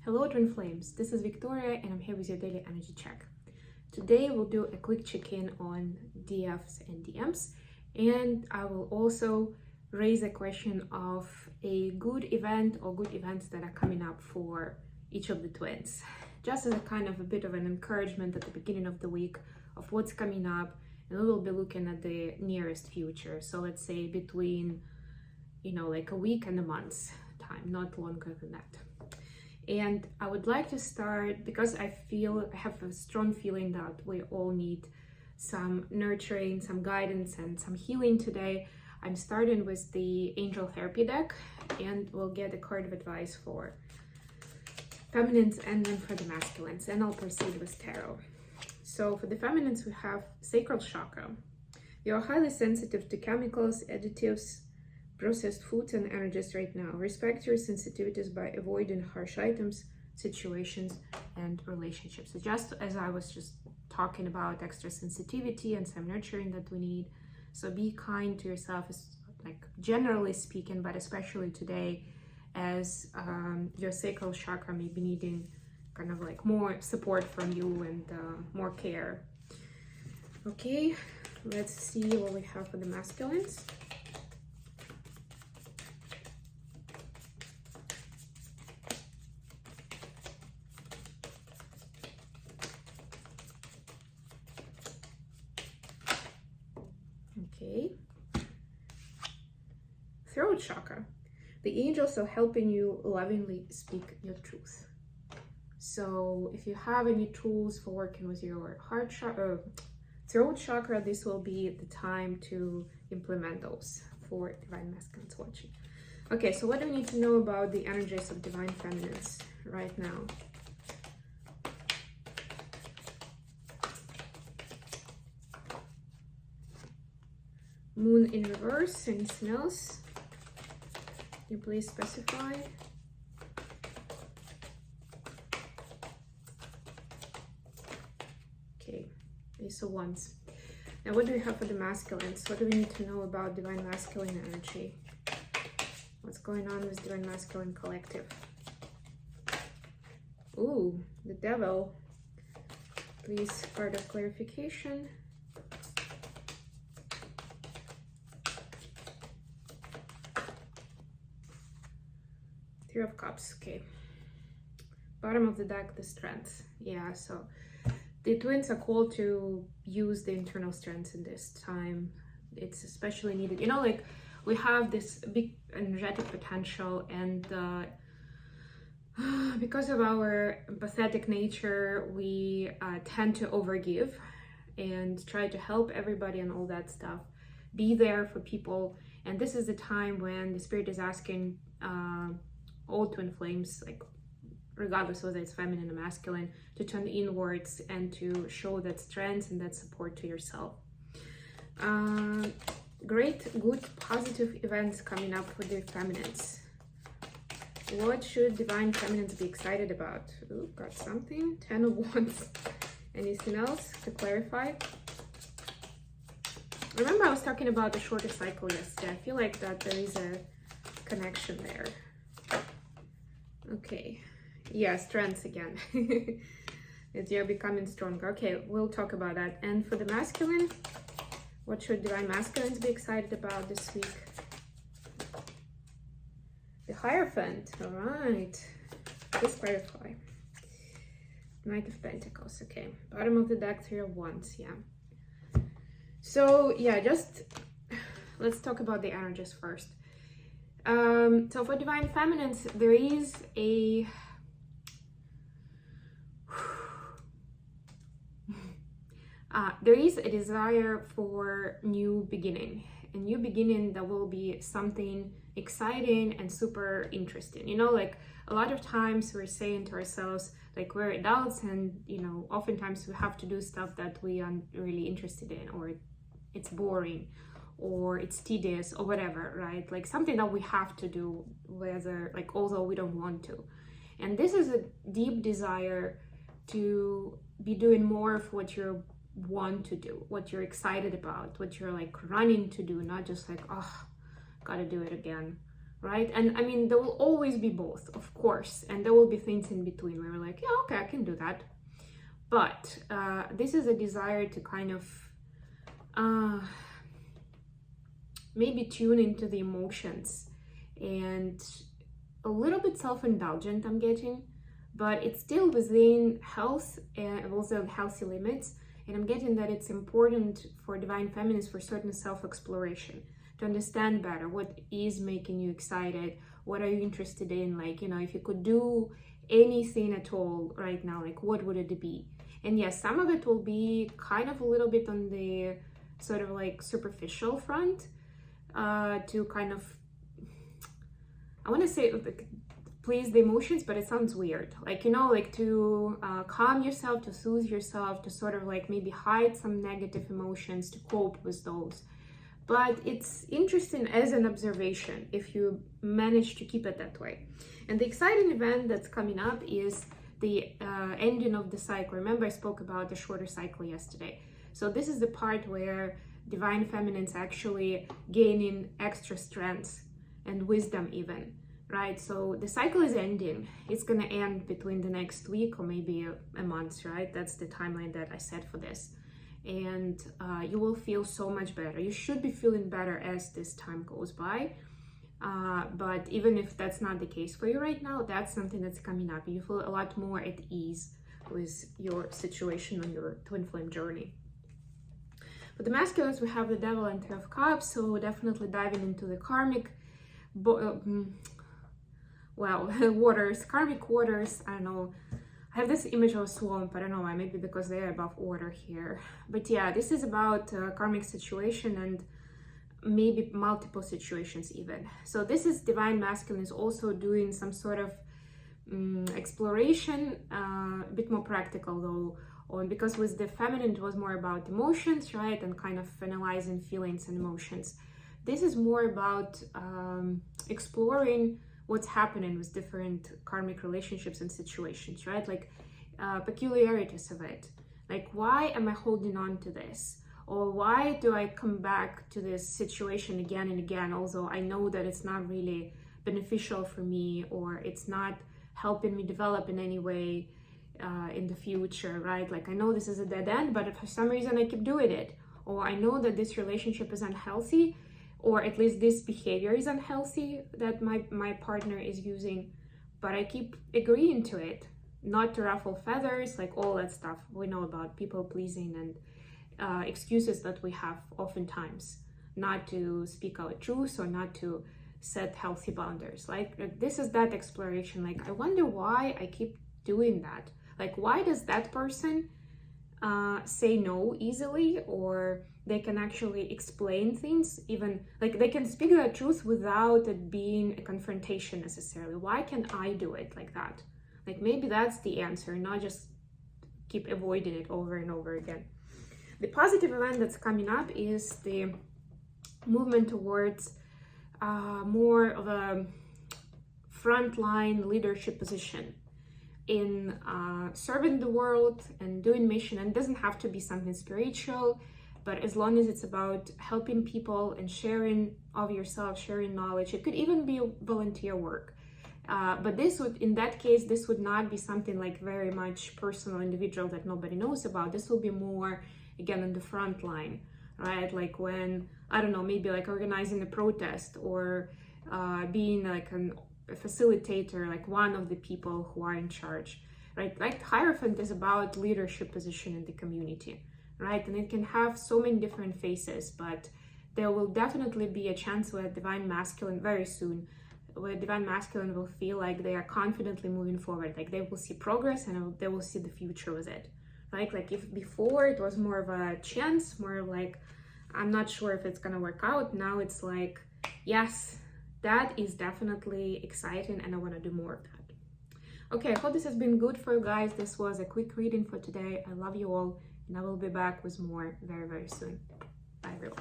Hello Twin Flames, this is Victoria and I'm here with your daily energy check. Today we'll do a quick check-in on DFs and DMs, and I will also raise a question of a good event or good events that are coming up for each of the twins. Just as a kind of a bit of an encouragement at the beginning of the week of what's coming up, and we will be looking at the nearest future. So let's say between, like a week and a month's time, not longer than that. And I would like to start because I have a strong feeling that we all need some nurturing, some guidance, and some healing today. I'm starting with the Angel Therapy deck, and we'll get a card of advice for feminines and then for the masculines, and I'll proceed with tarot. So for the feminines, we have sacral chakra. You are highly sensitive to chemicals, additives, processed foods and energies right now. Respect your sensitivities by avoiding harsh items, situations, and relationships. So just as I was just talking about extra sensitivity and some nurturing that we need. So be kind to yourself, like generally speaking, but especially today, as your sacral chakra may be needing kind of like more support from you and more care. Okay, let's see what we have for the masculines. Okay, throat chakra. The angels are helping you lovingly speak your truth. So if you have any tools for working with your heart chakra, throat chakra, this will be the time to implement those for divine masculines watching. Okay, so what do we need to know about the energies of divine feminines right now? Moon in reverse, anything else? Can you please specify? Okay, Ace of Wands. Now what do we have for the masculines? What do we need to know about divine masculine energy? What's going on with divine masculine collective? Ooh, the devil. Please, card of clarification. Three of Cups, okay. Bottom of the deck, the strength. Yeah, so the twins are called to use the internal strength in this time. It's especially needed. Like we have this big energetic potential, and because of our empathetic nature, we tend to overgive and try to help everybody and all that stuff. Be there for people. And this is the time when the spirit is asking all twin flames, like regardless whether it's feminine or masculine, to turn inwards and to show that strength and that support to yourself. Great, good, positive events coming up for the feminines. What should divine feminines be excited about? Ooh, got something. 10 of Wands. Anything else to clarify? Remember I was talking about the shorter cycle yesterday. I feel like that there is a connection there. Okay, yeah, strength again. You're becoming stronger. Okay, we'll talk about that. And for the masculine, what should divine masculines be excited about this week? The Hierophant, all right. Please clarify. Knight of Pentacles, okay. Bottom of the deck, Three of Wands, yeah. So, yeah, let's talk about the energies first. So for divine feminines, there is a desire for new beginning. A new beginning that will be something exciting and super interesting. Like a lot of times we're saying to ourselves, like we're adults and, oftentimes we have to do stuff that we aren't really interested in, or it's boring, or it's tedious, or whatever, right? Like something that we have to do, whether like although we don't want to. And this is a deep desire to be doing more of what you want to do, what you're excited about, what you're like running to do, not just like, oh, gotta do it again, right? And I mean, there will always be both, of course, and there will be things in between where we're like, yeah, okay, I can do that. But this is a desire to kind of maybe tune into the emotions, and a little bit self-indulgent I'm getting, but it's still within health and also healthy limits. And I'm getting that it's important for divine feminines for certain self-exploration, to understand better what is making you excited, what are you interested in, like, you know, if you could do anything at all right now, like what would it be? And yes, some of it will be kind of a little bit on the sort of like superficial front, to kind of, I want to say like, please the emotions, but it sounds weird, like, you know, like to calm yourself, to soothe yourself, to sort of like maybe hide some negative emotions, to cope with those. But it's interesting as an observation if you manage to keep it that way. And the exciting event that's coming up is the ending of the cycle. Remember, I spoke about the shorter cycle yesterday. So this is the part where divine feminines actually gaining extra strength and wisdom even, right? So the cycle is ending. It's gonna end between the next week or maybe a month, right? That's the timeline that I set for this. And you will feel so much better. You should be feeling better as this time goes by. But even if that's not the case for you right now, that's something that's coming up. You feel a lot more at ease with your situation on your twin flame journey. For the masculines, we have the Devil and 10 of Cups, so definitely diving into the karmic, waters, karmic waters. I don't know. I have this image of a swamp. I don't know why. Maybe because they are above water here. But yeah, this is about karmic situation and maybe multiple situations even. So this is divine masculine is also doing some sort of exploration, a bit more practical though, because with the feminine it was more about emotions, right, and kind of analyzing feelings and emotions. This is more about exploring what's happening with different karmic relationships and situations, right? Like peculiarities of it. Like, why am I holding on to this? Or why do I come back to this situation again and again, although I know that it's not really beneficial for me, or it's not helping me develop in any way in the future, right? Like, I know this is a dead end, but for some reason I keep doing it. Or I know that this relationship is unhealthy, or at least this behavior is unhealthy that my partner is using, but I keep agreeing to it, not to ruffle feathers, like all that stuff we know about people pleasing and excuses that we have oftentimes, not to speak our truth or not to set healthy boundaries. Like, this is that exploration. Like, I wonder why I keep doing that. Like, why does that person say no easily, or they can actually explain things, even like they can speak the truth without it being a confrontation necessarily. Why can't I do it like that? Like, maybe that's the answer, not just keep avoiding it over and over again. The positive event that's coming up is the movement towards more of a frontline leadership position in serving the world and doing mission. And it doesn't have to be something spiritual, but as long as it's about helping people and sharing of yourself, sharing knowledge. It could even be volunteer work. But this would, in that case, this would not be something like very much personal, individual that nobody knows about. This will be more, again, on the front line, right? Like when, I don't know, maybe like organizing a protest, or being like a facilitator, like one of the people who are in charge, right? Like Hierophant is about leadership position in the community, right? And it can have so many different faces, but there will definitely be a chance where divine masculine very soon, where divine masculine will feel like they are confidently moving forward, like they will see progress and they will see the future with it, right? Like if before it was more of a chance, more like, I'm not sure if it's gonna work out. Now it's like, yes, that is definitely exciting and I want to do more of that. Okay, I hope this has been good for you guys. This was a quick reading for today. I love you all, and I will be back with more very, very soon. Bye, everyone.